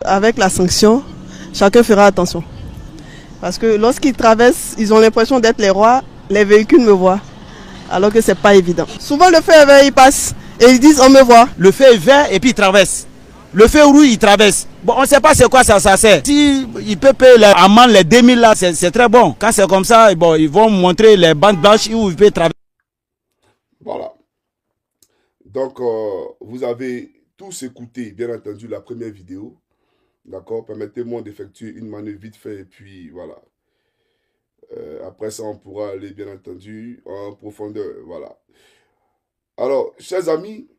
Avec la sanction, chacun fera attention. Parce que lorsqu'ils traversent, ils ont l'impression d'être les rois, les véhicules me voient. Alors que c'est pas évident. Souvent le feu est vert, ils passent et ils disent on me voit. Le feu est vert et puis ils traversent. Le feu rouge, il traverse. Bon, on ne sait pas c'est quoi ça sert. Si il peut payer l'amende, les 2000 là, c'est très bon. Quand c'est comme ça, bon, ils vont montrer les bandes blanches où il peut traverser. Voilà. Donc, vous avez tous écouté, bien entendu, la première vidéo. D'accord? Permettez-moi d'effectuer une manœuvre vite fait et puis voilà. Après ça, on pourra aller, bien entendu, en profondeur. Voilà. Alors, chers amis,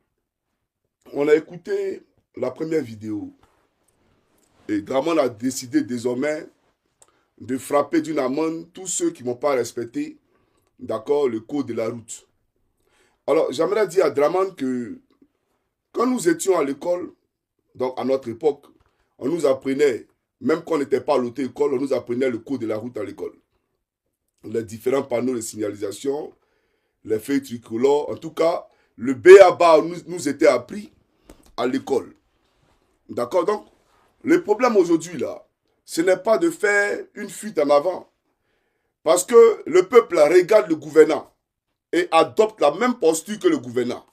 on a écouté la première vidéo. Et Draman a décidé désormais de frapper d'une amende tous ceux qui ne vont pas respecter, d'accord, le code de la route. Alors, j'aimerais dire à Draman que quand nous étions à l'école, donc à notre époque, on nous apprenait, même quand on n'était pas à l'auto-école, on nous apprenait le code de la route à l'école. Les différents panneaux de signalisation, les feuilles tricolores, en tout cas, le B.A.B.A. nous était appris à l'école. D'accord? Donc, le problème aujourd'hui, là, ce n'est pas de faire une fuite en avant. Parce que le peuple là, regarde le gouvernant et adopte la même posture que le gouvernant.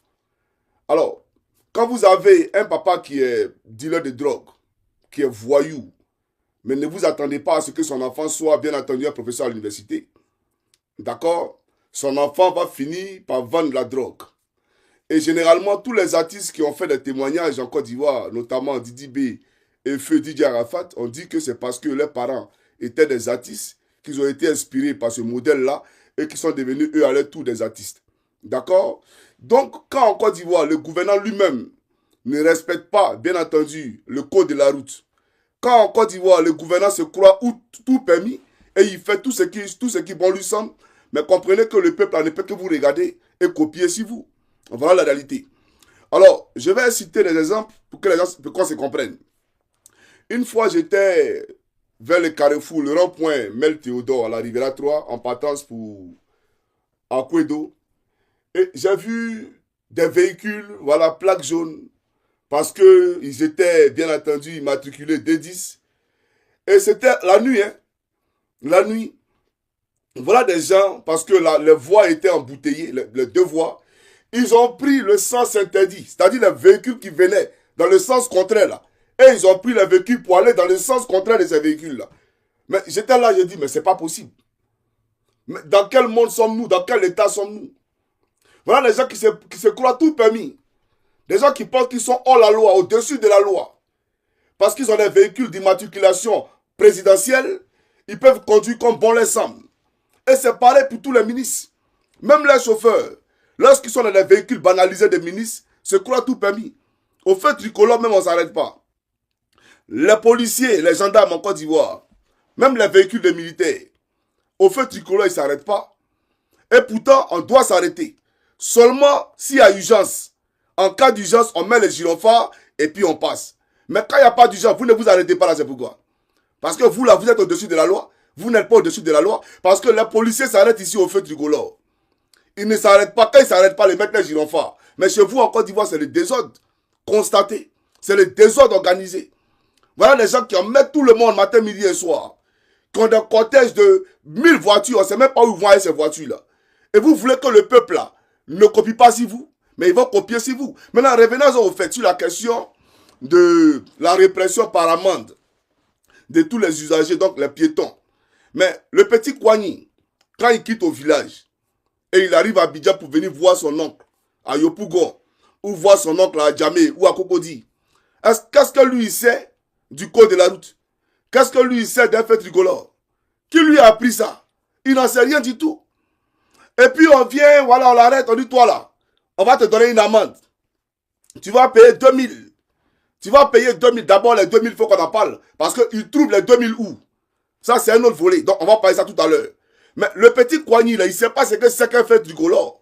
Alors, quand vous avez un papa qui est dealer de drogue, qui est voyou, mais ne vous attendez pas à ce que son enfant soit, bien entendu, un professeur à l'université. D'accord? Son enfant va finir par vendre la drogue. Et généralement, tous les artistes qui ont fait des témoignages en Côte d'Ivoire, notamment Didi B et Feu Didier Arafat, ont dit que c'est parce que leurs parents étaient des artistes qu'ils ont été inspirés par ce modèle-là et qui sont devenus, eux, à leur tour, des artistes. D'accord? Donc, quand en Côte d'Ivoire, le gouvernant lui-même ne respecte pas, bien entendu, le code de la route, quand en Côte d'Ivoire, le gouvernant se croit tout permis et il fait tout ce qui bon lui semble, mais comprenez que le peuple ne peut que vous regarder et copier sur vous. Voilà la réalité. Alors, je vais citer des exemples pour que les gens qu'on se comprennent. Une fois, j'étais vers le carrefour, le rond-point Mel Théodore à la Riviera 3, en partance pour Akwedo. Et j'ai vu des véhicules, voilà, plaques jaunes, parce qu'ils étaient, bien entendu, immatriculés D10. Et c'était la nuit, hein. La nuit. Voilà des gens, parce que les voies étaient embouteillées, les deux voies. Ils ont pris le sens interdit, c'est-à-dire les véhicules qui venaient dans le sens contraire, là. Et ils ont pris les véhicules pour aller dans le sens contraire de ces véhicules-là. Mais j'étais là, j'ai dit, mais c'est pas possible. Mais dans quel monde sommes-nous? Dans quel état sommes-nous? Voilà les gens qui se croient tout permis. Des gens qui pensent qu'ils sont hors la loi, au-dessus de la loi. Parce qu'ils ont des véhicules d'immatriculation présidentielle, ils peuvent conduire comme bon les semble. Et c'est pareil pour tous les ministres. Même les chauffeurs, lorsqu'ils sont dans des véhicules banalisés des ministres, se croient tout permis. Au fait tricolore, même on ne s'arrête pas. Les policiers, les gendarmes en Côte d'Ivoire, même les véhicules de militaires, au fait tricolore, ils ne s'arrêtent pas. Et pourtant, on doit s'arrêter. Seulement s'il y a urgence. En cas d'urgence, on met les gyrophares et puis on passe. Mais quand il n'y a pas d'urgence, vous ne vous arrêtez pas là, c'est pourquoi. Parce que vous, là, vous êtes au-dessus de la loi. Vous n'êtes pas au-dessus de la loi. Parce que les policiers s'arrêtent ici au feu tricolore. Ils ne s'arrêtent pas. Quand ils ne s'arrêtent pas, ils mettent les gyrophares. Mais chez vous, en Côte d'Ivoire, c'est le désordre constaté. C'est le désordre organisé. Voilà les gens qui en mettent tout le monde matin, midi et soir. Qui ont des cortèges de 1000 voitures. On ne sait même pas où ils vont aller ces voitures-là. Et vous voulez que le peuple, là, ne copie pas sur vous. Mais ils vont copier sur vous. Maintenant, revenons au fait sur la question de la répression par amende de tous les usagers, donc les piétons. Mais le petit Kouani, quand il quitte au village, et il arrive à Abidjan pour venir voir son oncle, à Yopougon, ou voir son oncle à Djamé, ou à Cocody, qu'est-ce que lui il sait du code de la route? Qu'est-ce que lui il sait d'un fait tricolore? Qui lui a appris ça? Il n'en sait rien du tout. Et puis on vient, voilà, on l'arrête, on dit toi là, on va te donner une amende. Tu vas payer 2000. Tu vas payer 2000. D'abord les 2000, il faut qu'on en parle. Parce qu'il trouve les 2000 où? Ça, c'est un autre volet. Donc, on va parler ça tout à l'heure. Mais le petit Kouani, là, il ne sait pas ce que c'est qu'un fait tricolore.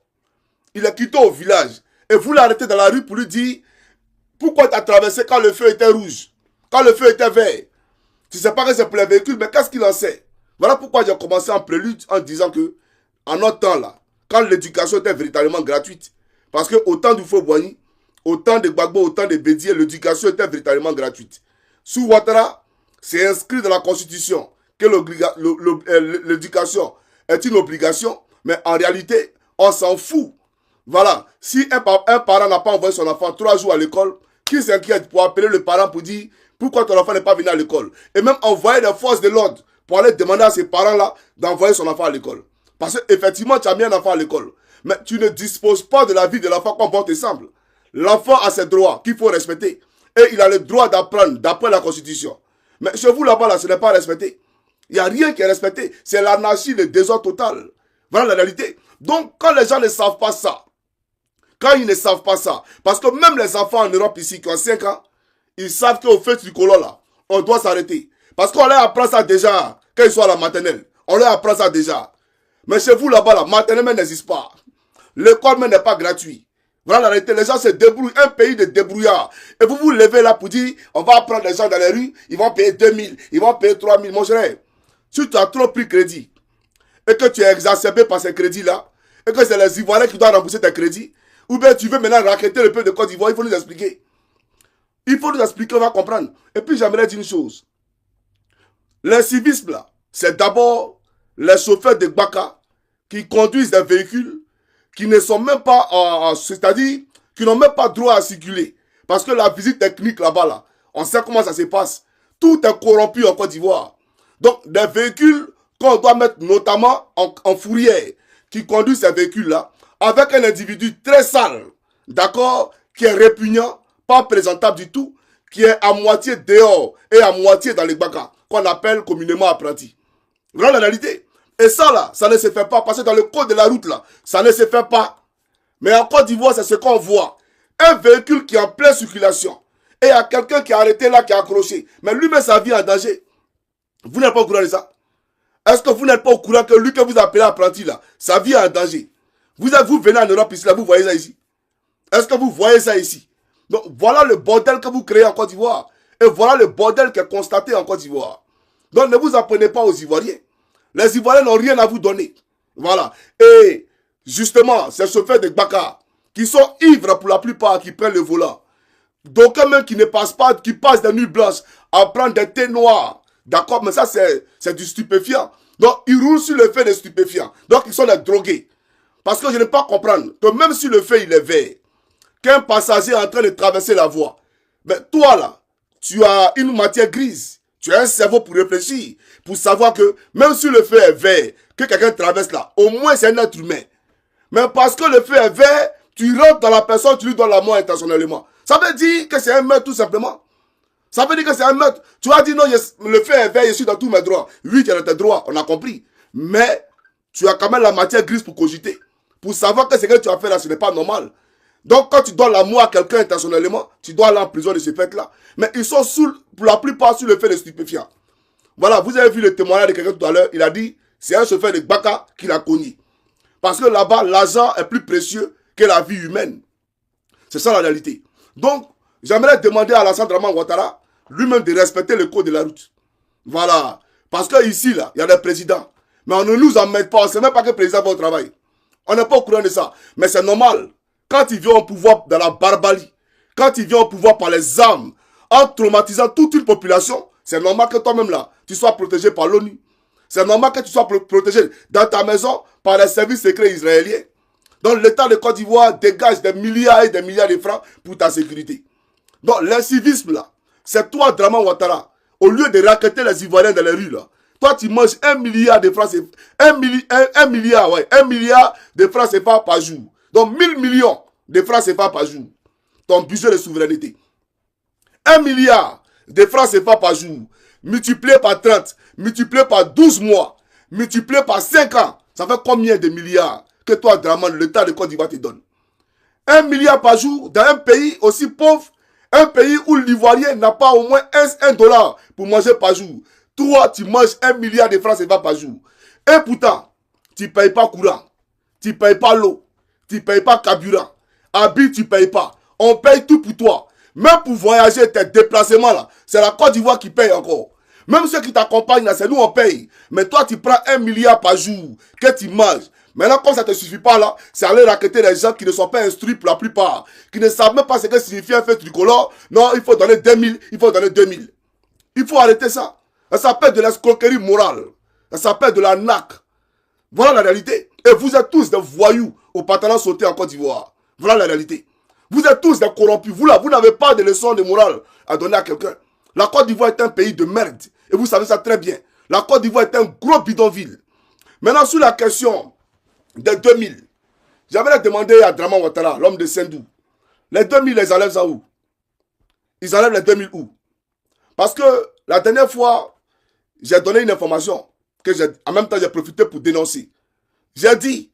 Il est quitté au village. Et vous l'arrêtez dans la rue pour lui dire pourquoi tu as traversé quand le feu était rouge, quand le feu était vert. Tu ne sais pas que c'est pour les véhicules, mais qu'est-ce qu'il en sait? Voilà pourquoi j'ai commencé en prélude en disant que, en notre temps, là, quand l'éducation était véritablement gratuite, parce que autant du feu Boigny, autant de Gbagbo, autant de Bédier, l'éducation était véritablement gratuite. Sous Ouattara, c'est inscrit dans la Constitution que l'éducation est une obligation, mais en réalité, on s'en fout. Voilà, si un parent n'a pas envoyé son enfant 3 jours à l'école, qui s'inquiète pour appeler le parent pour dire pourquoi ton enfant n'est pas venu à l'école? Et même envoyer des forces de l'ordre pour aller demander à ces parents-là d'envoyer son enfant à l'école. Parce qu'effectivement, tu as mis un enfant à l'école. Mais tu ne disposes pas de la vie de l'enfant comme bon te semble. L'enfant a ses droits qu'il faut respecter. Et il a le droit d'apprendre d'après la Constitution. Mais chez vous là-bas, là, ce n'est pas respecté. Il n'y a rien qui est respecté. C'est l'anarchie, le désordre total. Voilà la réalité. Donc, quand les gens ne savent pas ça, quand ils ne savent pas ça, parce que même les enfants en Europe ici qui ont 5 ans, ils savent qu'au fait du colon là, on doit s'arrêter. Parce qu'on leur apprend ça déjà, quand ils sont à la maternelle. On leur apprend ça déjà. Mais chez vous là-bas, la maternelle même n'existe pas. L'école même n'est pas gratuite. Voilà la réalité, les gens se débrouillent, un pays de débrouillards. Et vous vous levez là pour dire, on va prendre les gens dans les rues, ils vont payer 2000, ils vont payer 3000. Mon cher, si tu as trop pris crédit, et que tu es exacerbé par ces crédits-là, et que c'est les Ivoiriens qui doivent rembourser tes crédits, ou bien tu veux maintenant raqueter le peuple de Côte d'Ivoire, il faut nous expliquer. Il faut nous expliquer, on va comprendre. Et puis j'aimerais dire une chose. Le civisme là, c'est d'abord les chauffeurs de Gbaka qui conduisent des véhicules qui ne sont même pas, c'est-à-dire qui n'ont même pas droit à circuler. Parce que la visite technique là-bas, là, on sait comment ça se passe. Tout est corrompu en Côte d'Ivoire. Donc, des véhicules qu'on doit mettre notamment en fourrière, qui conduisent ces véhicules-là, avec un individu très sale, d'accord, qui est répugnant, pas présentable du tout, qui est à moitié dehors et à moitié dans les Gbaka, qu'on appelle communément apprenti. Voilà la réalité. Et ça là, ça ne se fait pas, parce que dans le code de la route là, ça ne se fait pas. Mais en Côte d'Ivoire, c'est ce qu'on voit. Un véhicule qui est en pleine circulation, et il y a quelqu'un qui est arrêté là, qui est accroché, mais lui met sa vie en danger. Vous n'êtes pas au courant de ça? Est-ce que vous n'êtes pas au courant que lui que vous appelez apprenti là, sa vie est en danger? Vous venez en Europe ici, là, vous voyez ça ici? Est-ce que vous voyez ça ici? Donc voilà le bordel que vous créez en Côte d'Ivoire. Et voilà le bordel qui est constaté en Côte d'Ivoire. Donc ne vous apprenez pas aux Ivoiriens. Les Ivoiriens n'ont rien à vous donner. Voilà. Et justement, ces chauffeurs de Gbaka, qui sont ivres pour la plupart, qui prennent le volant. D'aucuns même qui ne passent pas, qui passent des nuits blanches à prendre des thés noirs. D'accord, mais ça c'est du stupéfiant. Donc ils roulent sur le fait des stupéfiants. Donc ils sont des drogués. Parce que je ne peux pas comprendre que même si le fait il est vert, qu'un passager est en train de traverser la voie, ben toi là, tu as une matière grise. Tu as un cerveau pour réfléchir, pour savoir que même si le feu est vert, que quelqu'un traverse là, au moins c'est un être humain. Mais parce que le feu est vert, tu rentres dans la personne, tu lui donnes la mort intentionnellement. Ça veut dire que c'est un meurtre tout simplement. Ça veut dire que c'est un meurtre. Tu vas dire non, le feu est vert, je suis dans tous mes droits. Oui, tu as tes droits, on a compris. Mais tu as quand même la matière grise pour cogiter. Pour savoir que ce que tu as fait là, ce n'est pas normal. Donc, quand tu donnes la mort à quelqu'un intentionnellement, tu dois aller en prison de ce fait-là. Mais ils sont pour la plupart sur le fait de stupéfiants. Voilà, vous avez vu le témoignage de quelqu'un tout à l'heure. Il a dit, c'est un chauffeur de Gbaka qui l'a cogné. Parce que là-bas, l'argent est plus précieux que la vie humaine. C'est ça la réalité. Donc, j'aimerais demander à Alassane Draman Ouattara, lui-même de respecter le code de la route. Voilà. Parce que ici, là, il y a des présidents. Mais on ne nous emmène pas. On ne sait même pas que le président va au travail. On n'est pas au courant de ça. Mais c'est normal. Quand il vient au pouvoir dans la barbarie, quand il vient au pouvoir par les armes, en traumatisant toute une population, c'est normal que toi-même là, tu sois protégé par l'ONU. C'est normal que tu sois protégé dans ta maison par les services secrets israéliens. Donc l'État de Côte d'Ivoire dégage des milliards et des milliards de francs pour ta sécurité. Donc l'incivisme là, c'est toi Draman Ouattara. Au lieu de raqueter les Ivoiriens dans les rues là, toi tu manges 1 milliard de francs, 1 milliard de francs CFA par jour. Donc 1000 millions de francs CFA par jour. Ton budget de souveraineté. 1 milliard de francs CFA par jour. Multiplié par 30. Multiplié par 12 mois. Multiplié par 5 ans. Ça fait combien de milliards que toi, Draman, l'État de Côte d'Ivoire te donne? 1 milliard par jour dans un pays aussi pauvre. Un pays où l'Ivoirien n'a pas au moins 1 dollar pour manger par jour. Toi, tu manges 1 milliard de francs CFA par jour. Et pourtant, tu ne payes pas courant. Tu ne payes pas l'eau. Tu ne payes pas carburant. Habit, tu ne payes pas. On paye tout pour toi. Même pour voyager, tes déplacements là, c'est la Côte d'Ivoire qui paye encore. Même ceux qui t'accompagnent là, c'est nous on paye. Mais toi, tu prends 1 milliard par jour que tu manges. Maintenant, comme ça ne te suffit pas là, c'est aller raqueter les gens qui ne sont pas instruits pour la plupart. Qui ne savent même pas ce que signifie un fait tricolore. Non, il faut donner 2000, il faut donner 2000. Il faut arrêter ça. Ça s'appelle de l'escroquerie morale. Ça s'appelle de la NAC. Voilà la réalité. Et vous êtes tous des voyous au pantalon sauté en Côte d'Ivoire. Voilà la réalité. Vous êtes tous des corrompus. Vous là, vous n'avez pas de leçons de morale à donner à quelqu'un. La Côte d'Ivoire est un pays de merde. Et vous savez ça très bien. La Côte d'Ivoire est un gros bidonville. Maintenant, sur la question des 2000, j'avais demandé à Draman Ouattara, l'homme de Sendou, les 2000, les enlèvent ça où? Ils enlèvent les 2000 où? Parce que la dernière fois, j'ai donné une information que en même temps j'ai profité pour dénoncer. J'ai dit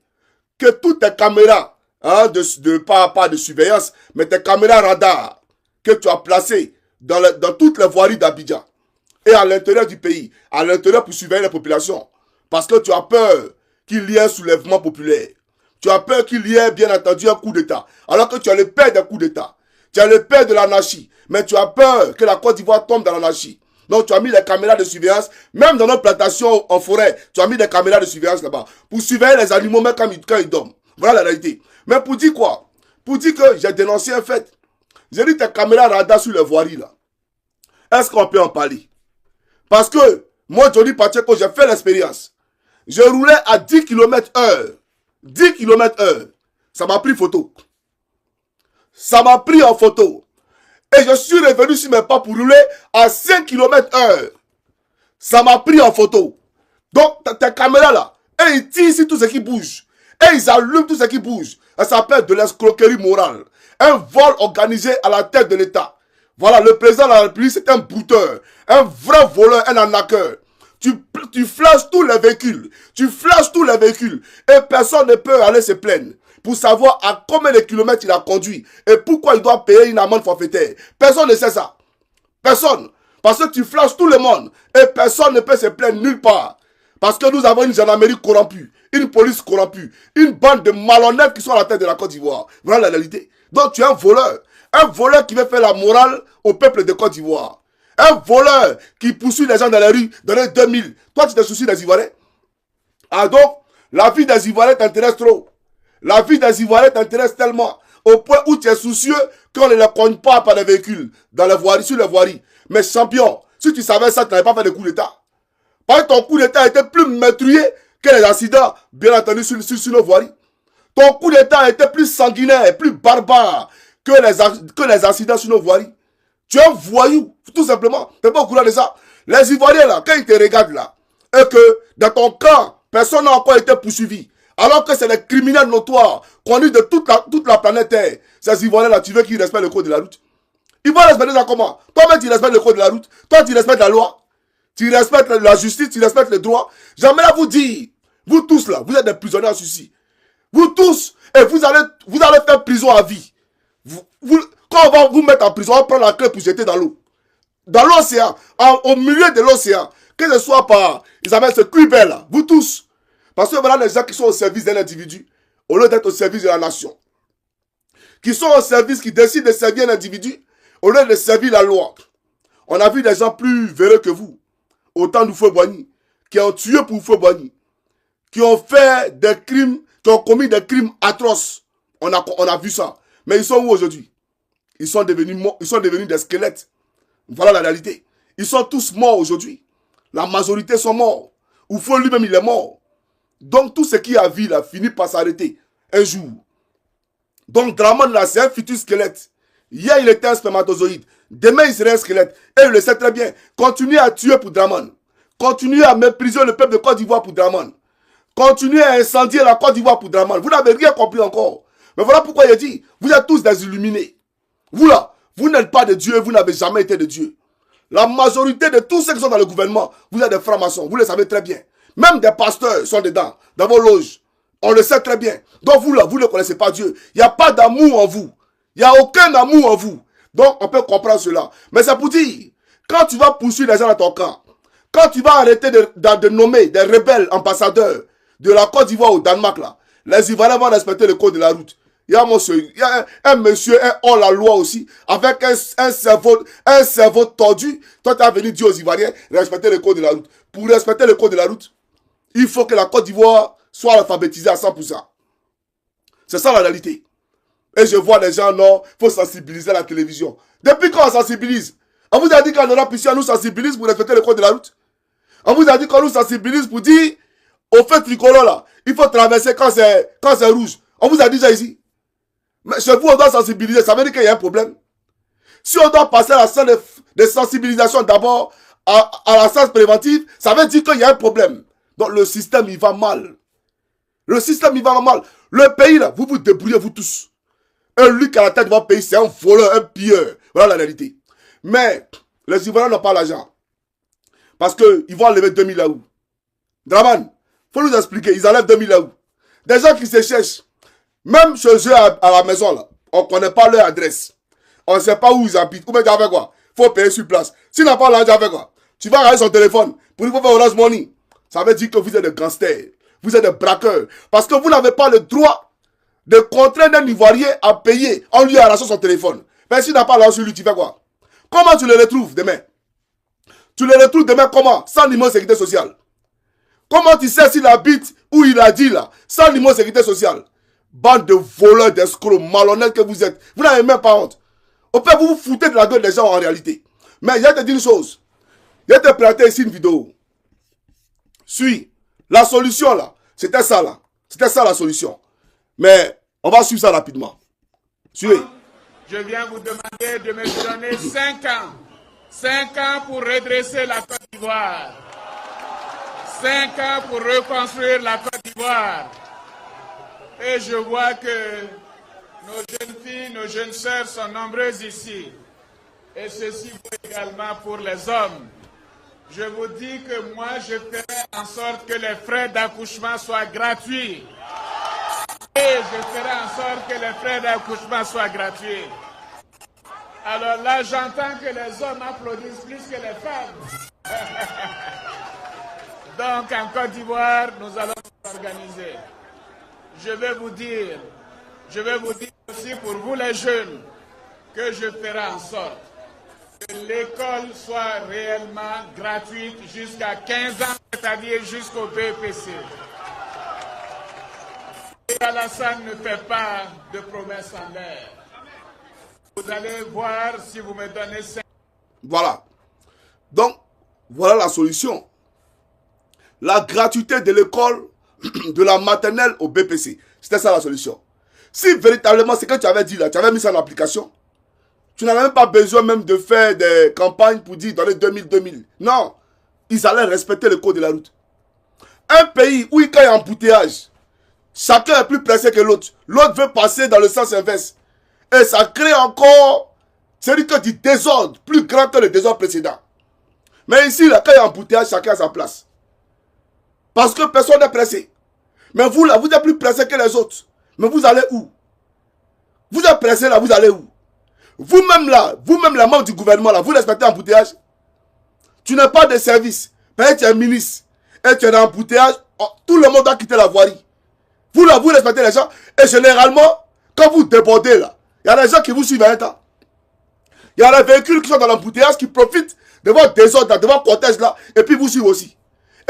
que toutes tes caméras, pas de surveillance, mais tes caméras radar que tu as placées dans toutes les voiries d'Abidjan et à l'intérieur du pays, à l'intérieur pour surveiller la population, parce que tu as peur qu'il y ait un soulèvement populaire. Tu as peur qu'il y ait, bien entendu, un coup d'État. Alors que tu as le père des coups d'État. Tu as le père de l'anarchie. Mais tu as peur que la Côte d'Ivoire tombe dans l'anarchie. Donc tu as mis les caméras de surveillance. Même dans nos plantations en forêt, tu as mis des caméras de surveillance là-bas. Pour surveiller les animaux même quand ils dorment. Voilà la réalité. Mais pour dire quoi? Pour dire que j'ai dénoncé un fait. J'ai dit tes caméras radar sur les voiries là. Est-ce qu'on peut en parler? Parce que moi, Johnny Pacheco, j'ai fait l'expérience. Je roulais à 10 km/h. 10 km/h. Ça m'a pris photo. Ça m'a pris en photo. Et je suis revenu sur mes pas pour rouler à 5 km/h. Ça m'a pris en photo. Donc, tes caméras là, et ils tirent sur tout ce qui bouge. Et ils allument tout ce qui bouge. Ça s'appelle de l'escroquerie morale. Un vol organisé à la tête de l'État. Voilà, le président de la République, c'est un brouteur. Un vrai voleur, un arnaqueur. Tu flashes tous les véhicules. Tu flashes tous les véhicules. Et personne ne peut aller se plaindre pour savoir à combien de kilomètres il a conduit et pourquoi il doit payer une amende forfaitaire. Personne ne sait ça. Personne. Parce que tu flashes tout le monde et personne ne peut se plaindre nulle part. Parce que nous avons une gendarmerie corrompue, une police corrompue, une bande de malhonnêtes qui sont à la tête de la Côte d'Ivoire. Voilà la réalité. Donc tu es un voleur. Un voleur qui veut faire la morale au peuple de Côte d'Ivoire. Un voleur qui poursuit les gens dans la rue dans les 2000. Toi, tu te soucies des Ivoiriens. Ah donc, la vie des Ivoiriens t'intéresse trop. La vie des Ivoiriens t'intéresse tellement au point où tu es soucieux qu'on ne les cogne pas par les véhicules dans les voiries, sur les voiries. Mais champion, si tu savais ça, tu n'avais pas fait de coup d'État. Parce que ton coup d'État était plus meurtrier que les accidents, bien entendu, sur nos voiries. Ton coup d'État était plus sanguinaire, plus barbare que les accidents sur nos voiries. Tu es un voyou, tout simplement. Tu n'es pas au courant de ça. Les Ivoiriens, là, quand ils te regardent, là, et que dans ton camp, personne n'a encore été poursuivi, alors que c'est les criminels notoires, connus de toute la planète Terre, ces Ivoiriens, là, tu veux qu'ils respectent le code de la route? Ils vont respecter ça comment? Toi-même, tu respectes le code de la route. Toi, tu respectes la loi. Tu respectes la justice, tu respectes les droits. J'aimerais vous dire, vous tous, là, vous êtes des prisonniers en sursis. Vous tous, et vous allez faire prison à vie. Quand on va vous mettre en prison, on va prendre la clé pour jeter dans l'eau. Dans l'océan, au milieu de l'océan, que ce soit par, ils appellent ce cuibel là, vous tous. Parce que voilà les gens qui sont au service d'un individu, au lieu d'être au service de la nation. Qui sont au service, qui décident de servir un individu, au lieu de servir la loi. On a vu des gens plus véreux que vous, au temps de Fouet-Boigny, qui ont tué pour Fouet-Boigny, qui ont fait des crimes, qui ont commis des crimes atroces. On a vu ça. Mais ils sont où aujourd'hui? Ils sont devenus des squelettes. Voilà la réalité. Ils sont tous morts aujourd'hui. La majorité sont morts. Oufo lui-même, il est mort. Donc tout ce qui a vie là finit par s'arrêter un jour. Donc Draman là, c'est un futur squelette. Hier, il était un spermatozoïde. Demain, il serait un squelette. Et il le sait très bien. Continuez à tuer pour Draman. Continuez à mépriser le peuple de Côte d'Ivoire pour Draman. Continuez à incendier la Côte d'Ivoire pour Draman. Vous n'avez rien compris encore. Mais voilà pourquoi il dit, vous êtes tous des illuminés. Vous là, vous n'êtes pas de Dieu, vous n'avez jamais été de Dieu. La majorité de tous ceux qui sont dans le gouvernement, vous êtes des francs-maçons, vous le savez très bien. Même des pasteurs sont dedans, dans vos loges. On le sait très bien. Donc vous là, vous ne connaissez pas Dieu. Il n'y a pas d'amour en vous. Il n'y a aucun amour en vous. Donc on peut comprendre cela. Mais c'est pour dire, quand tu vas poursuivre les gens dans ton camp, quand tu vas arrêter de nommer des rebelles ambassadeurs de la Côte d'Ivoire au Danemark là, les Ivoiriens vont respecter le code de la route. Il y a un monsieur, un hors-la-loi aussi, avec un cerveau tordu. Toi, tu as venu dire aux Ivoiriens, respecter le code de la route. Pour respecter le code de la route, il faut que la Côte d'Ivoire soit alphabétisée à 100%. C'est ça la réalité. Et je vois les gens, non, il faut sensibiliser la télévision. Depuis quand on sensibilise? On vous a dit qu'en Europe, ici, on nous sensibilise pour respecter le code de la route. On vous a dit qu'on nous sensibilise pour dire, au fait tricolore là, il faut traverser quand c'est rouge. On vous a dit ça ici. Mais chez vous, on doit sensibiliser. Ça veut dire qu'il y a un problème. Si on doit passer à la salle de sensibilisation d'abord à la séance préventive, ça veut dire qu'il y a un problème. Donc le système, il va mal. Le système, il va mal. Le pays, là, vous vous débrouillez, vous tous. Un Luc à la tête de votre pays, c'est un voleur, un pilleur. Voilà la réalité. Mais les Ivoiriens n'ont pas l'argent. Parce qu'ils vont enlever 2000 là où. Draman, faut nous expliquer, ils enlèvent 2000 là où. Des gens qui se cherchent. Même chez eux à la maison, là, on ne connaît pas leur adresse. On ne sait pas où ils habitent. Ou bien tu as fait quoi? Il faut payer sur place. S'il n'a pas l'argent, tu as fait quoi? Tu vas regarder son téléphone pour lui faire Orange Money. Ça veut dire que vous êtes des gangsters. Vous êtes des braqueurs. Parce que vous n'avez pas le droit de contraindre un Ivoirien à payer en lui arrachant son téléphone. Mais s'il n'a pas l'argent sur lui, tu fais quoi? Comment tu le retrouves demain? Tu le retrouves demain comment? Sans numéro de sécurité sociale. Comment tu sais s'il habite où il a dit là? Sans numéro de sécurité sociale. Bande de voleurs, d'escrocs, malhonnêtes que vous êtes. Vous n'avez même pas honte. Au fait, vous vous foutez de la gueule des gens en réalité. Mais je vais te dire une chose. Je vais te présenter ici une vidéo. Suis. La solution là, c'était ça là. C'était ça la solution. Mais on va suivre ça rapidement. Suivez. Je viens vous demander de me donner 5 ans. 5 ans pour redresser la Côte d'Ivoire. 5 ans pour reconstruire la Côte d'Ivoire. Et je vois que nos jeunes filles, nos jeunes sœurs sont nombreuses ici. Et ceci vaut également pour les hommes. Je vous dis que moi, je ferai en sorte que les frais d'accouchement soient gratuits. Et je ferai en sorte que les frais d'accouchement soient gratuits. Alors là, j'entends que les hommes applaudissent plus que les femmes. Donc, en Côte d'Ivoire, nous allons nous organiser. Je vais vous dire aussi pour vous les jeunes, que je ferai en sorte que l'école soit réellement gratuite jusqu'à 15 ans, c'est-à-dire jusqu'au BEPC. Et Alassane ne fait pas de promesses en l'air. Vous allez voir si vous me donnez 5. Voilà. Donc, voilà la solution. La gratuité de l'école, de la maternelle au BPC. C'était ça la solution. Si véritablement ce que tu avais dit là, tu avais mis ça en application, tu n'avais même pas besoin même de faire des campagnes pour dire dans les 2000. Non. Ils allaient respecter le code de la route. Un pays où il y a un embouteillage, chacun est plus pressé que l'autre. L'autre veut passer dans le sens inverse. Et ça crée encore, c'est-à-dire que du désordre, plus grand que le désordre précédent. Mais ici, là, quand il y a un embouteillage, chacun a sa place. Parce que personne n'est pressé. Mais vous, là, vous êtes plus pressé que les autres. Mais vous allez où? Vous êtes pressé, là, vous allez où? Vous-même, là, membre du gouvernement, là, vous respectez l'embouteillage? Tu n'as pas de service. Peut-être tu es ministre. Et tu es dans l'embouteillage, tout le monde doit quitter la voirie. Vous, là, vous respectez les gens. Et généralement, quand vous débordez, là, il y a des gens qui vous suivent à un temps. Il y a des véhicules qui sont dans l'embouteillage qui profitent de votre désordre, de votre cortège là, et puis vous suivez aussi.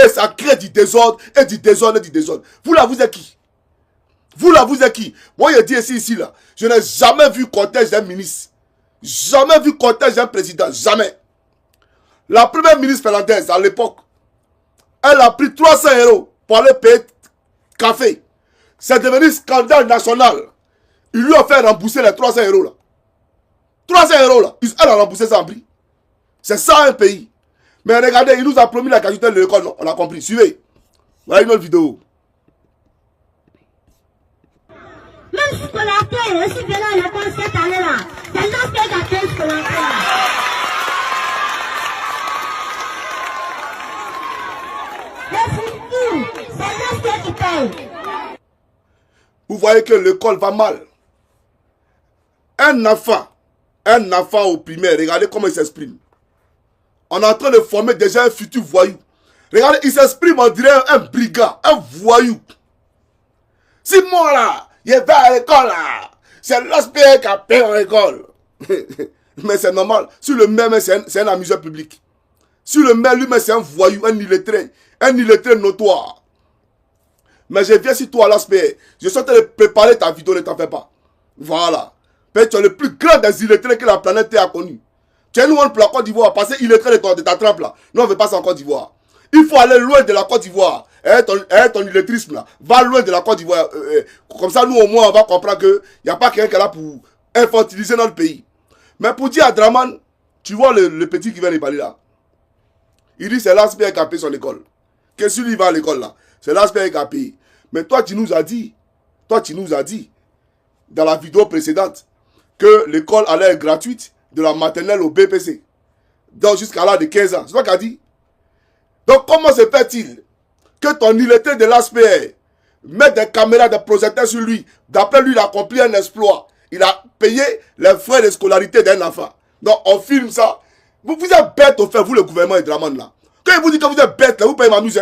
Et ça crée du désordre, et du désordre, et du désordre. Vous là, vous êtes qui? Vous là, vous êtes qui? Moi, je dis ici, là, je n'ai jamais vu cortège d'un ministre. Jamais vu cortège d'un président, jamais. La première ministre finlandaise, à l'époque, elle a pris 300 € pour aller payer café. C'est devenu scandale national. Il lui a fait rembourser les 300 € là. 300 € là. Elle a remboursé ça en prix. C'est ça un pays. Mais regardez, il nous a promis la gratuité de l'école. On a compris. Suivez. Voilà une autre vidéo. Même si scolaire est aussi violent à l'école cette année-là, c'est l'autre qui a créé scolaire. Mais surtout, c'est l'autre qui paye. Vous voyez que l'école va mal. Un enfant au primaire, regardez comment il s'exprime. On est en train de former déjà un futur voyou. Regardez, il s'exprime, on dirait un brigand, un voyou. Si moi là, je vais à l'école là, c'est l'hospitalier qui a payé à l'école. Mais c'est normal. Si le maire, c'est un amuseur public. Si le maire lui-même, c'est un voyou, un illettré notoire. Mais je viens sur toi à l'aspect. Je suis en train de préparer ta vidéo, ne t'en fais pas. Voilà. Tu es le plus grand des illettrés que la planète a connu. Tu es une honte pour la Côte d'Ivoire parce qu'il est très de ta trempe là. Nous, on ne veut pas ça en Côte d'Ivoire. Il faut aller loin de la Côte d'Ivoire. Ton illettrisme là, va loin de la Côte d'Ivoire. Comme ça, nous au moins, on va comprendre qu'il n'y a pas quelqu'un qui est là pour infantiliser notre pays. Mais pour dire à Draman, tu vois le petit qui vient de parler là. Il dit c'est l'ASPR qui a payé son école. Qu'est-ce qu'il va à l'école là? C'est l'ASPR qui a payé. Mais toi, tu nous as dit, dans la vidéo précédente, que l'école allait être gratuite de la maternelle au BPC. Donc jusqu'à l'âge de 15 ans. C'est toi qui as dit. Donc comment se fait-il que ton illettré de l'ASPR mette des caméras, des projecteurs sur lui, d'après lui il a accompli un exploit. Il a payé les frais de scolarité d'un enfant. Donc on filme ça. Vous êtes bête au fait, vous le gouvernement et Draman là. Quand il vous dit que vous êtes bête, là, vous payez ma muse.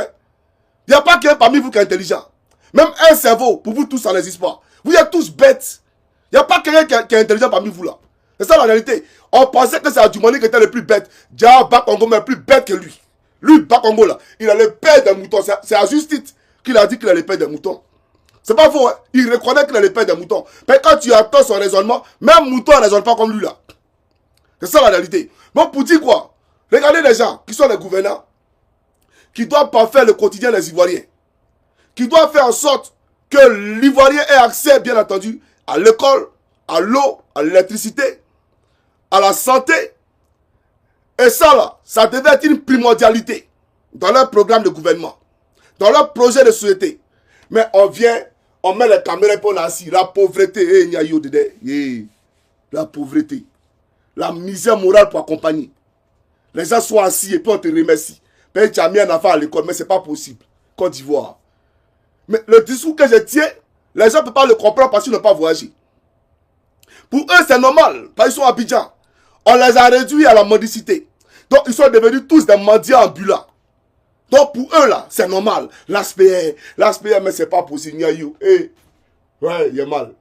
Il n'y a pas quelqu'un parmi vous qui est intelligent. Même un cerveau, pour vous tous, ça n'existe pas. Vous êtes tous bêtes. Il n'y a pas quelqu'un qui est intelligent parmi vous là. C'est ça la réalité. On pensait que c'est Adjumani qui était le plus bête. Dia Bakongo mais plus bête que lui. Lui, Bakongo là, il allait perdre des moutons. C'est à Justice qu'il a dit qu'il allait perdre des moutons. C'est pas faux, hein. Il reconnaît qu'il allait perdre des moutons. Mais quand tu attends son raisonnement, même mouton ne raisonne pas comme lui là. C'est ça la réalité. Bon, pour dire quoi? Regardez les gens qui sont les gouvernants, qui doivent pas faire le quotidien des Ivoiriens, qui doivent faire en sorte que l'Ivoirien ait accès, bien entendu, à l'école, à l'eau, à l'électricité, à la santé. Et ça là, ça devait être une primordialité dans leur programme de gouvernement, dans leur projet de société. Mais on vient, on met les caméras pour la assis, la pauvreté, la pauvreté, la misère morale pour accompagner. Les gens sont assis et puis on te remercie. Tu as mis un enfant à l'école, mais ce n'est pas possible. Côte d'Ivoire. Mais le discours que je tiens, les gens ne peuvent pas le comprendre parce qu'ils n'ont pas voyagé. Pour eux, c'est normal, parce qu'ils sont à Abidjan. On les a réduits à la mendicité. Donc, ils sont devenus tous des mendiants ambulants. Donc, pour eux, là, c'est normal. L'ASPR, mais c'est pas possible. Ouais, il y a mal.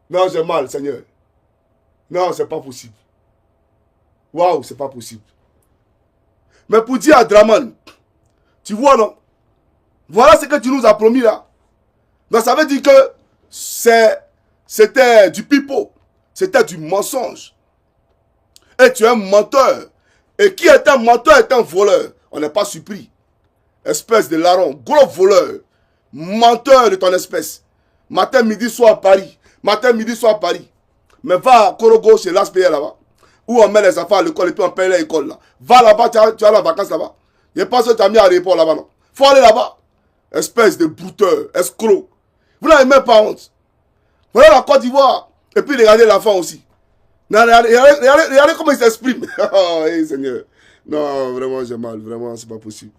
Non, j'ai mal, Seigneur. Non, c'est pas possible. Waouh, c'est pas possible. Mais pour dire à Draman, tu vois, non? Voilà ce que tu nous as promis, là. Donc, ça veut dire que c'était du pipeau. C'était du mensonge. Et tu es un menteur. Et qui est un menteur est un voleur. On n'est pas surpris. Espèce de larron, gros voleur. Menteur de ton espèce. Matin, midi, soir à Paris. Matin, midi, soir à Paris. Mais va à Korogo chez l'ASPR là-bas. Où on met les enfants à l'école et puis on paye l'école là. Va là-bas, tu as la vacance là-bas. Je pense que tu as mis à l'aéroport là-bas, non. Faut aller là-bas. Espèce de brouteur, escroc. Vous n'avez même pas honte. Voilà la Côte d'Ivoire. Et puis regardez l'enfant aussi. Regardez comment il s'exprime. Oh, hey, Seigneur. Non, vraiment, j'ai mal. Vraiment, c'est pas possible.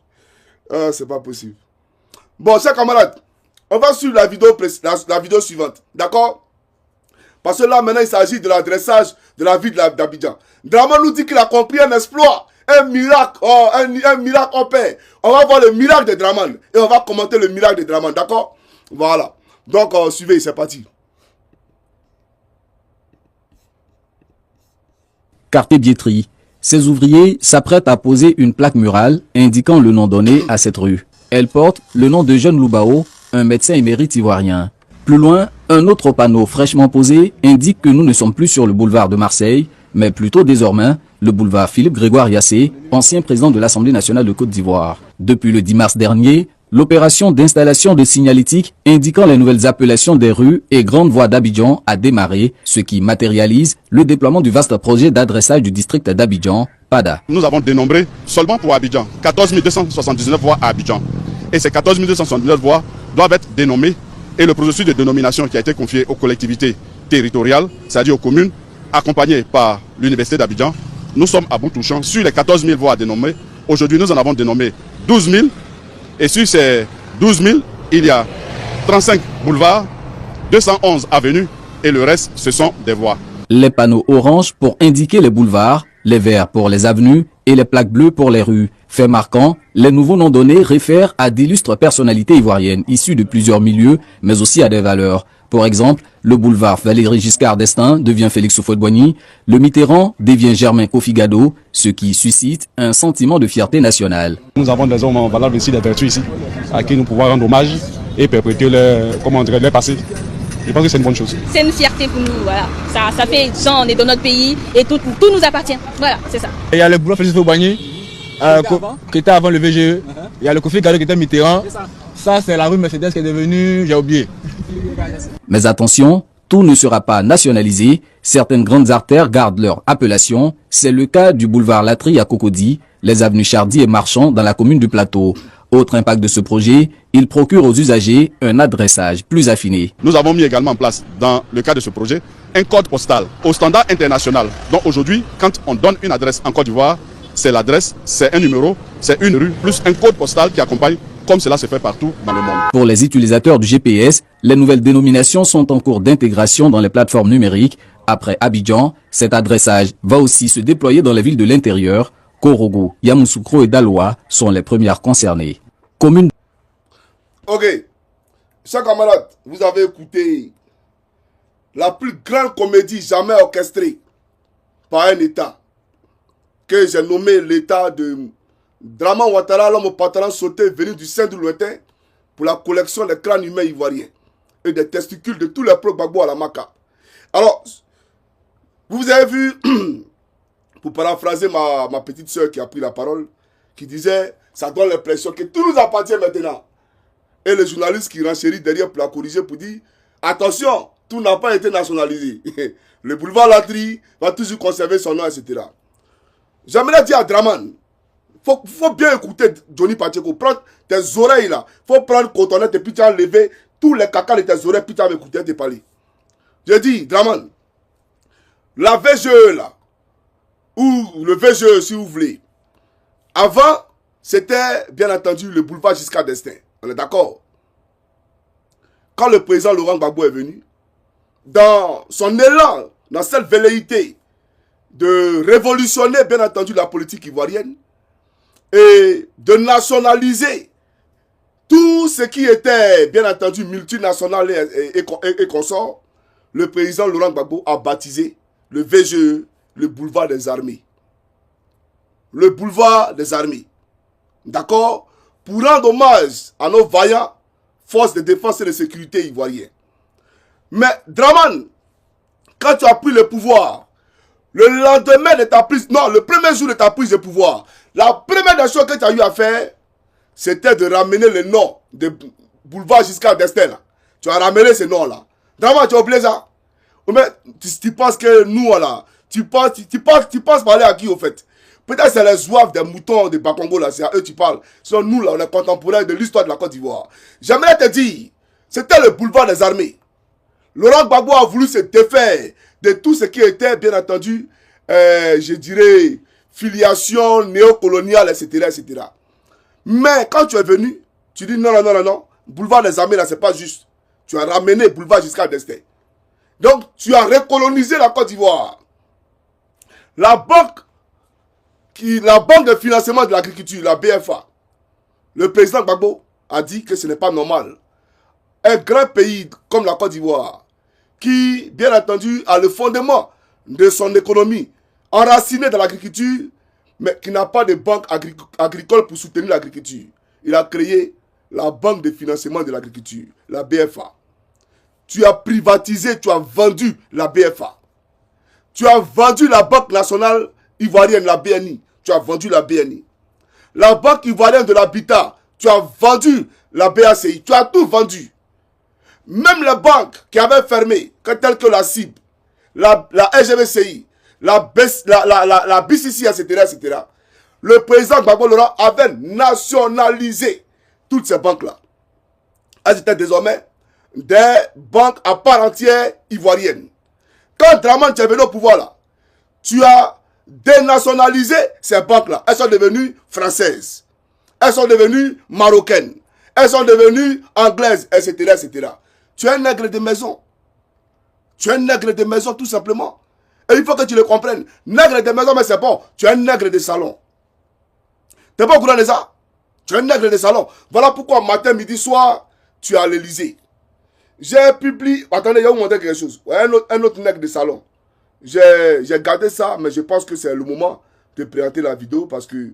Ah, c'est pas possible. Bon, chers camarades, on va suivre la vidéo suivante. D'accord? Parce que là, maintenant, il s'agit de l'adressage de la ville d'Abidjan. Draman nous dit qu'il a compris un exploit. Un miracle. Oh, un miracle en paix. On va voir le miracle de Draman. Et on va commenter le miracle de Draman. D'accord? Voilà. Donc, suivez, c'est parti. Quartier Biétry. Ces ouvriers s'apprêtent à poser une plaque murale indiquant le nom donné à cette rue. Elle porte le nom de Jeune Loubao, un médecin émérite ivoirien. Plus loin, un autre panneau fraîchement posé indique que nous ne sommes plus sur le boulevard de Marseille, mais plutôt désormais le boulevard Philippe-Grégoire Yassé, ancien président de l'Assemblée nationale de Côte d'Ivoire. Depuis le 10 mars dernier, l'opération d'installation de signalétique indiquant les nouvelles appellations des rues et grandes voies d'Abidjan a démarré, ce qui matérialise le déploiement du vaste projet d'adressage du district d'Abidjan, PADA. Nous avons dénombré seulement pour Abidjan 14 279 voies à Abidjan. Et ces 14 279 voies doivent être dénommées et le processus de dénomination qui a été confié aux collectivités territoriales, c'est-à-dire aux communes, accompagnées par l'Université d'Abidjan, nous sommes à bout touchant. Sur les 14 000 voies à dénommer, aujourd'hui nous en avons dénommé 12 000. Et sur ces 12 000, il y a 35 boulevards, 211 avenues et le reste, ce sont des voies. Les panneaux orange pour indiquer les boulevards, les verts pour les avenues et les plaques bleues pour les rues. Fait marquant, les nouveaux noms donnés réfèrent à d'illustres personnalités ivoiriennes issues de plusieurs milieux, mais aussi à des valeurs. Pour exemple, le boulevard Valéry Giscard d'Estaing devient Félix Houphouët-Boigny, le Mitterrand devient Germain Kofi Gado, ce qui suscite un sentiment de fierté nationale. Nous avons des hommes valables ici, des vertus ici, à qui nous pouvons rendre hommage et perpétuer leur passé. Je pense que c'est une bonne chose. C'est une fierté pour nous, voilà. Ça fait genre on est dans notre pays et tout nous appartient. Voilà, c'est ça. Il y a le boulevard Félix Faubagny qui était avant le VGE. Il y a le Kofi Gado qui était Mitterrand. Ça, c'est la rue Mercedes qui est devenue, j'ai oublié. Mais attention, tout ne sera pas nationalisé. Certaines grandes artères gardent leur appellation. C'est le cas du boulevard Latry à Cocody, les avenues Chardy et Marchand dans la commune du Plateau. Autre impact de ce projet, il procure aux usagers un adressage plus affiné. Nous avons mis également en place, dans le cadre de ce projet, un code postal au standard international. Donc aujourd'hui, quand on donne une adresse en Côte d'Ivoire, c'est l'adresse, c'est un numéro, c'est une rue, plus un code postal qui accompagne, comme cela se fait partout dans le monde. Pour les utilisateurs du GPS, les nouvelles dénominations sont en cours d'intégration dans les plateformes numériques. Après Abidjan, cet adressage va aussi se déployer dans les villes de l'intérieur. Korogo, Yamoussoukro et Daloa sont les premières concernées. Commune. Ok, chers camarades, vous avez écouté la plus grande comédie jamais orchestrée par un État, que j'ai nommé l'État de Draman Ouattara, l'homme au pantalon sauté venu du sein du lointain pour la collection des crânes humains ivoiriens et des testicules de tous les peuples Gbagbo à la Maka. Alors, vous avez vu, pour paraphraser ma petite soeur qui a pris la parole, qui disait, ça donne l'impression que tout nous appartient maintenant. Et le journaliste qui renchérit derrière pour la corriger pour dire, attention, tout n'a pas été nationalisé. Le boulevard Latry va toujours conserver son nom, etc. J'aimerais dire à Draman, faut bien écouter Johnny Pacheco. Prends tes oreilles là. Faut prendre cotonnette et puis tu as enlevé tous les caca de tes oreilles puis tu as écouté te parler. Je dis, Draman, la VGE là, ou le VGE si vous voulez, avant, c'était bien entendu le boulevard Giscard d'Estaing. On est d'accord? Quand le président Laurent Gbagbo est venu, dans son élan, dans cette velléité de révolutionner bien entendu la politique ivoirienne et de nationaliser tout ce qui était bien entendu multinational et consorts, le président Laurent Gbagbo a baptisé le VGE le boulevard des armées. Le boulevard des armées. D'accord? Pour rendre hommage à nos vaillants forces de défense et de sécurité ivoiriens. Mais Draman, quand tu as pris le pouvoir, le lendemain de ta prise, non, le premier jour de ta prise de pouvoir, la première des choses que tu as eu à faire, c'était de ramener le nom de boulevard Giscard d'Estaing. Tu as ramené ce nom-là. Draman, tu as oublié ça? Mais tu penses que nous, là, tu penses parler à qui au fait? Peut-être c'est les zouaves des moutons de Bakongo, là, c'est à eux tu parles. Sinon, nous, là, on est contemporains de l'histoire de la Côte d'Ivoire. J'aimerais te dire, c'était le boulevard des armées. Laurent Gbagbo a voulu se défaire de tout ce qui était, bien entendu, je dirais, filiation néocoloniale, etc., etc. Mais quand tu es venu, tu dis non, non, non, non, non, boulevard des armées, là, c'est pas juste. Tu as ramené boulevard Giscard d'Estaing. Donc, tu as recolonisé la Côte d'Ivoire. La banque de financement de l'agriculture, la BFA, le président Gbagbo a dit que ce n'est pas normal. Un grand pays comme la Côte d'Ivoire, qui, bien entendu, a le fondement de son économie enracinée dans l'agriculture, mais qui n'a pas de banque agricole pour soutenir l'agriculture. Il a créé la banque de financement de l'agriculture, la BFA. Tu as privatisé, tu as vendu la BFA. Tu as vendu la Banque nationale ivoirienne, la BNI. Tu as vendu la BNI. La Banque ivoirienne de l'habitat, tu as vendu la BACI. Tu as tout vendu. Même les banques qui avaient fermé, telles que la CIB, la SGBCI, la BCC, etc., etc., le président Gbagbo Laurent avait nationalisé toutes ces banques-là. Elles étaient désormais des banques à part entière ivoiriennes. Quand Draman est venu au pouvoir là, tu as dénationalisé ces banques-là. Elles sont devenues françaises. Elles sont devenues marocaines. Elles sont devenues anglaises, etc., etc. Tu es un nègre de maison. Tu es un nègre de maison tout simplement. Et il faut que tu le comprennes. Nègre de maison, mais c'est bon. Tu es un nègre de salon. Tu n'es pas au courant de ça? Tu es un nègre de salon. Voilà pourquoi matin, midi, soir, tu es à l'Elysée. J'ai publié... Attendez, il y a montré quelque chose. Un autre nègre de salon. J'ai gardé ça, mais je pense que c'est le moment de présenter la vidéo parce que,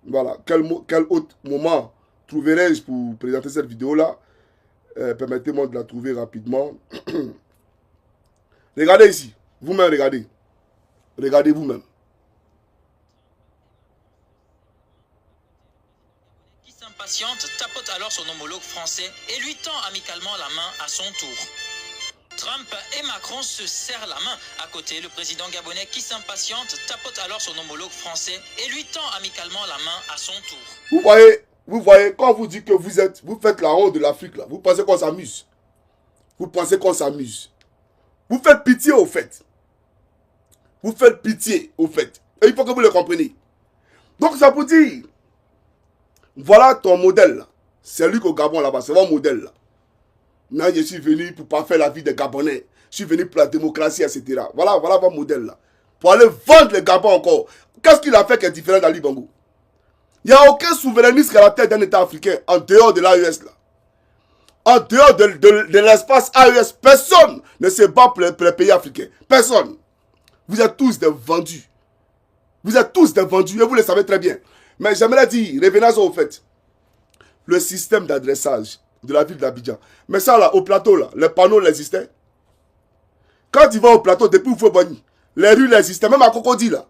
voilà, quel autre moment trouverai-je pour présenter cette vidéo-là? Permettez-moi de la trouver rapidement. Regardez ici. Vous-même, regardez. Regardez vous-même. Qui s'impatiente tapote alors son homologue français et lui tend amicalement la main à son tour. Trump et Macron se serrent la main. À côté, le président gabonais qui s'impatiente tapote alors son homologue français et lui tend amicalement la main à son tour. Vous voyez, quand vous dites que vous faites la honte de l'Afrique, là, vous pensez qu'on s'amuse. Vous pensez qu'on s'amuse. Vous faites pitié au fait. Vous faites pitié au fait. Et il faut que vous le compreniez. Donc ça vous dit, voilà ton modèle là. C'est lui qu'au Gabon là-bas, c'est mon modèle là. Non, je suis venu pour pas faire la vie des Gabonais. Je suis venu pour la démocratie, etc. Voilà votre modèle là. Pour aller vendre le Gabon encore. Qu'est-ce qu'il a fait qui est différent d'Ali Bongo? Il n'y a aucun souverainiste à la tête d'un État africain en dehors de l'AES là. En dehors de l'espace AES, personne ne se bat pour les pays africains. Personne. Vous êtes tous des vendus. Vous êtes tous des vendus et vous le savez très bien. Mais j'aimerais dire, revenons au fait. Le système d'adressage de la ville d'Abidjan. Mais ça là, au plateau là, les panneaux existaient. Quand tu vas au plateau, depuis Oufouébani, les rues existaient. Même à Cocody là.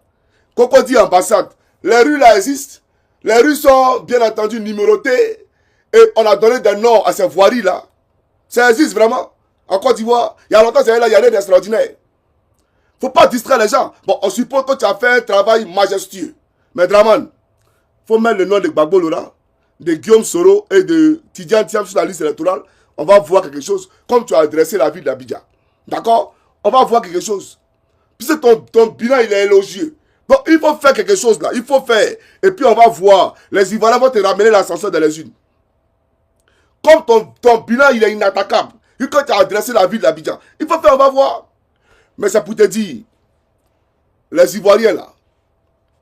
Cocody ambassade. Les rues là existent. Les rues sont bien entendu numérotées. Et on a donné des noms à ces voiries là. Ça existe vraiment. En Côte d'Ivoire, il y a longtemps, il y a rien d'extraordinaire. Faut pas distraire les gens. Bon, on suppose que tu as fait un travail majestueux. Mais Draman, faut mettre le nom de Gbagbo Lora, de Guillaume Soro et de Tidiane Thiam sur la liste électorale. On va voir quelque chose. Comme tu as adressé la ville d'Abidjan. D'accord? On va voir quelque chose. Puisque ton bilan, il est élogieux. Donc, il faut faire quelque chose là. Il faut faire. Et puis, on va voir. Les Ivoiriens vont te ramener l'ascenseur dans les unes. Comme ton bilan, il est inattaquable. Et quand tu as adressé la ville d'Abidjan, il faut faire, on va voir. Mais ça pour te dire, les Ivoiriens là,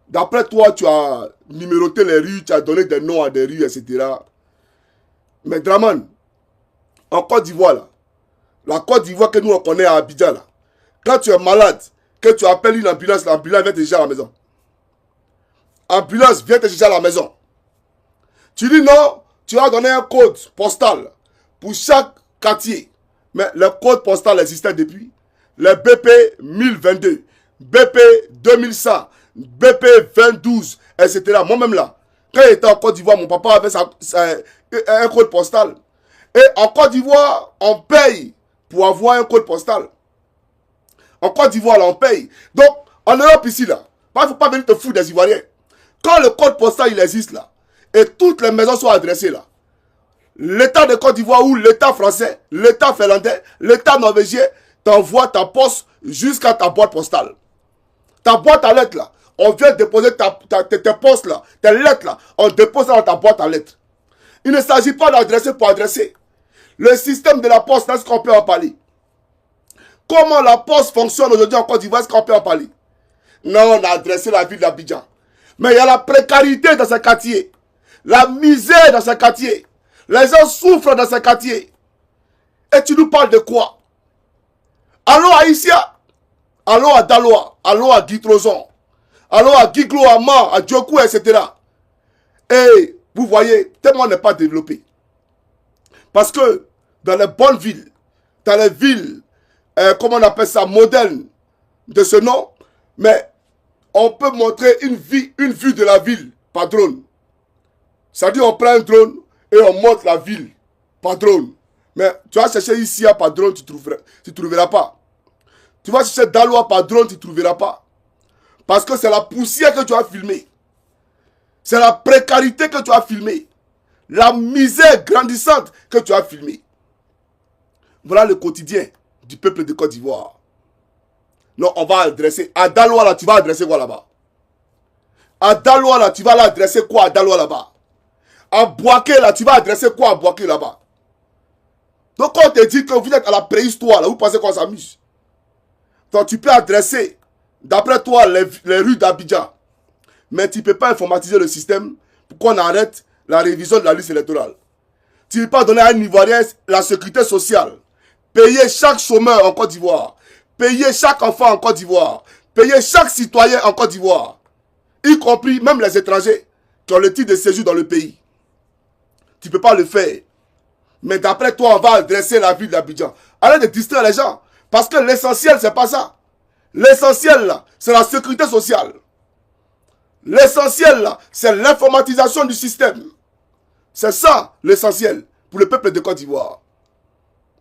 d'après toi, tu as numéroté les rues, tu as donné des noms à des rues, etc. Mais Draman, en Côte d'Ivoire là, la Côte d'Ivoire que nous on connaît à Abidjan là, quand tu es malade, que tu appelles une ambulance, l'ambulance vient te chercher à la maison. Ambulance vient te chercher à la maison. Tu dis non, tu as donné un code postal pour chaque quartier. Mais le code postal existait depuis. Les BP 1022, BP 2100, BP 2012, etc. Moi-même là, quand j'étais en Côte d'Ivoire, mon papa avait un code postal. Et en Côte d'Ivoire, on paye pour avoir un code postal. En Côte d'Ivoire, là, on paye. Donc, en Europe ici, là, il ne faut pas venir te foutre des Ivoiriens. Quand le code postal, il existe là, et toutes les maisons sont adressées là, l'État de Côte d'Ivoire ou l'État français, l'État finlandais, l'État norvégien t'envoie ta poste jusqu'à ta boîte postale. Ta boîte à lettres là, on vient déposer tes postes là, tes lettres là, on dépose ça dans ta boîte à lettres. Il ne s'agit pas d'adresser pour adresser. Le système de la poste, est-ce qu'on peut en parler? Comment la poste fonctionne aujourd'hui en Côte d'Ivoire, est-ce qu'on peut en parler? Non, on a adressé la ville d'Abidjan. Mais il y a la précarité dans ces quartiers. La misère dans ces quartiers. Les gens souffrent dans ces quartiers. Et tu nous parles de quoi? Allons à Issia. Allons à Daloa. Allons à Guitrozon. Allons à Giglo, à Man, à Djokou, etc. Et vous voyez, tellement n'est pas développé. Parce que dans les bonnes villes, dans les villes, comment on appelle ça, modernes de ce nom, mais on peut montrer une vue de la ville par drone. C'est-à-dire on prend un drone et on montre la ville par drone. Mais tu vas chercher ici par drone, tu ne trouveras pas. Tu vas chercher Daloa par drone, tu ne trouveras pas. Parce que c'est la poussière que tu as filmée. C'est la précarité que tu as filmée. La misère grandissante que tu as filmée. Voilà le quotidien du peuple de Côte d'Ivoire. Non, on va adresser. À Daloa, là, tu vas adresser quoi là-bas? À Daloa, là, tu vas l'adresser quoi à Daloa là-bas? À Boaké, là, tu vas adresser quoi à Boaké là-bas? Donc, quand on te dit que vous êtes à la préhistoire, là, vous pensez qu'on s'amuse? Donc, tu peux adresser, d'après toi, les rues d'Abidjan. Mais tu ne peux pas informatiser le système pour qu'on arrête la révision de la liste électorale. Tu ne peux pas donner à un Ivoirien la sécurité sociale. Payer chaque chômeur en Côte d'Ivoire. Payer chaque enfant en Côte d'Ivoire. Payer chaque citoyen en Côte d'Ivoire. Y compris même les étrangers qui ont le titre de séjour dans le pays. Tu ne peux pas le faire. Mais d'après toi, on va adresser la ville d'Abidjan. Arrête de distraire les gens. Parce que l'essentiel, c'est pas ça. L'essentiel, là, c'est la sécurité sociale. L'essentiel, là, c'est l'informatisation du système. C'est ça, l'essentiel, pour le peuple de Côte d'Ivoire.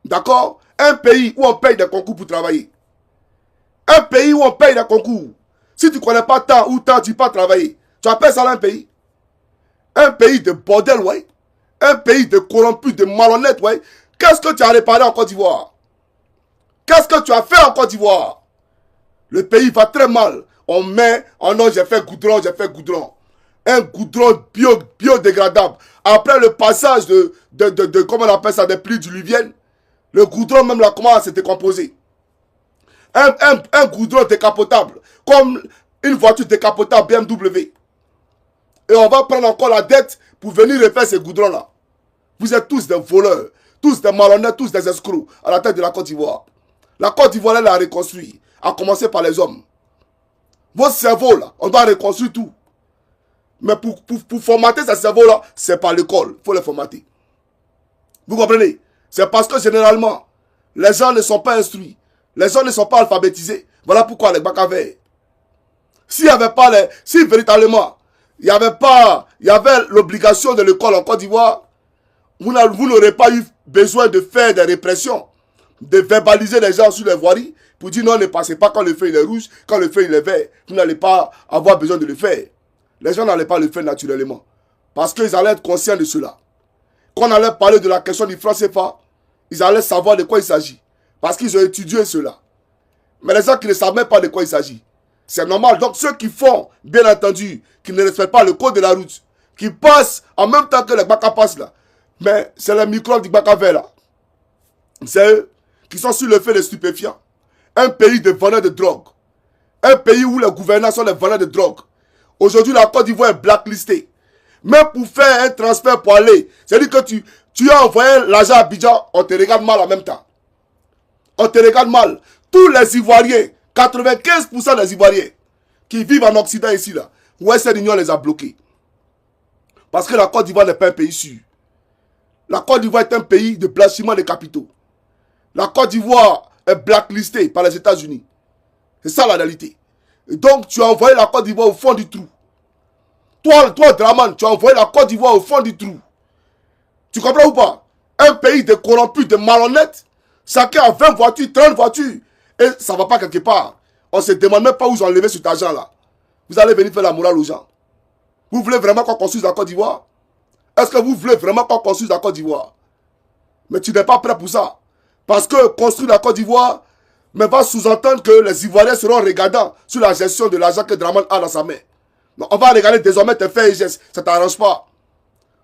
D'accord? Un pays où on paye des concours pour travailler. Un pays où on paye des concours. Si tu ne connais pas tant ou tant, tu ne peux pas travailler. Tu appelles ça là un pays? Un pays de bordel, ouais. Un pays de corrompus, de malhonnêtes, ouais. Qu'est-ce que tu as réparé en Côte d'Ivoire? Qu'est-ce que tu as fait en Côte d'Ivoire? Le pays va très mal. On met, oh non, j'ai fait goudron, j'ai fait goudron. Un goudron biodégradable. Après le passage de comment on appelle ça, des pluies diluviennes, le goudron même là commence à se décomposer. Un goudron décapotable, comme une voiture décapotable BMW. Et on va prendre encore la dette pour venir refaire ces goudrons-là. Vous êtes tous des voleurs, tous des malhonnêtes, tous des escrocs à la tête de la Côte d'Ivoire. La Côte d'Ivoire, elle a reconstruit, à commencer par les hommes. Votre cerveau, là, on doit reconstruire tout. Mais pour formater ce cerveau-là, c'est par l'école. Il faut le formater. Vous comprenez? C'est parce que généralement, les gens ne sont pas instruits. Les gens ne sont pas alphabétisés. Voilà pourquoi les Bakavers. Si véritablement, il y avait l'obligation de l'école en Côte d'Ivoire, vous n'aurez pas eu besoin de faire des répressions, de verbaliser les gens sur les voiries, pour dire non, ne passez pas quand le feu il est rouge, quand le feu il est vert. Vous n'allez pas avoir besoin de le faire. Les gens n'allaient pas le faire naturellement. Parce qu'ils allaient être conscients de cela. Quand on allait parler de la question du franc CFA, ils allaient savoir de quoi il s'agit. Parce qu'ils ont étudié cela. Mais les gens qui ne savent même pas de quoi il s'agit, c'est normal. Donc ceux qui font, bien entendu, qui ne respectent pas le code de la route, qui passent en même temps que les Baka passent là, mais c'est les microbes du Baka vert là. C'est eux qui sont sur le fait des stupéfiants. Un pays de vendeurs de drogue. Un pays où les gouvernants sont les vendeurs de drogue. Aujourd'hui, la Côte d'Ivoire est blacklistée. Même pour faire un transfert pour aller, c'est-à-dire que tu as envoyé l'argent à Abidjan, on te regarde mal en même temps. On te regarde mal. Tous les Ivoiriens, 95% des Ivoiriens qui vivent en Occident ici, là, Western Union les a bloqués. Parce que la Côte d'Ivoire n'est pas un pays sûr. La Côte d'Ivoire est un pays de blanchiment des capitaux. La Côte d'Ivoire est blacklistée par les États-Unis. C'est ça la réalité. Et donc, tu as envoyé la Côte d'Ivoire au fond du trou. Toi, Draman, tu as envoyé la Côte d'Ivoire au fond du trou. Tu comprends ou pas? Un pays de corrompus, de malhonnêtes, chacun a 20 voitures, 30 voitures. Et ça ne va pas quelque part. On ne se demande même pas où ils ont enlevé cet argent-là. Vous allez venir faire la morale aux gens. Vous voulez vraiment qu'on construise la Côte d'Ivoire? Est-ce que vous voulez vraiment qu'on construise la Côte d'Ivoire? Mais tu n'es pas prêt pour ça. Parce que construire la Côte d'Ivoire, mais va sous-entendre que les Ivoiriens seront regardants sur la gestion de l'argent que Draman a dans sa main. Donc, on va regarder désormais tes faits et gestes. Ça ne t'arrange pas.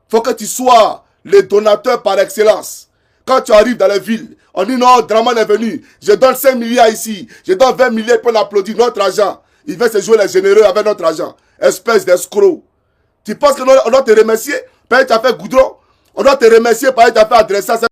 Il faut que tu sois le donateur par excellence. Quand tu arrives dans les villes, on dit non, Draman est venu. Je donne 5 milliards ici. Je donne 20 milliards pour l'applaudir. Notre argent. Il veut se jouer les généreux avec notre argent. Espèce d'escroc. Tu penses qu'on doit te remercier parce que tu as fait goudron? On doit te remercier parce que tu as fait adresser à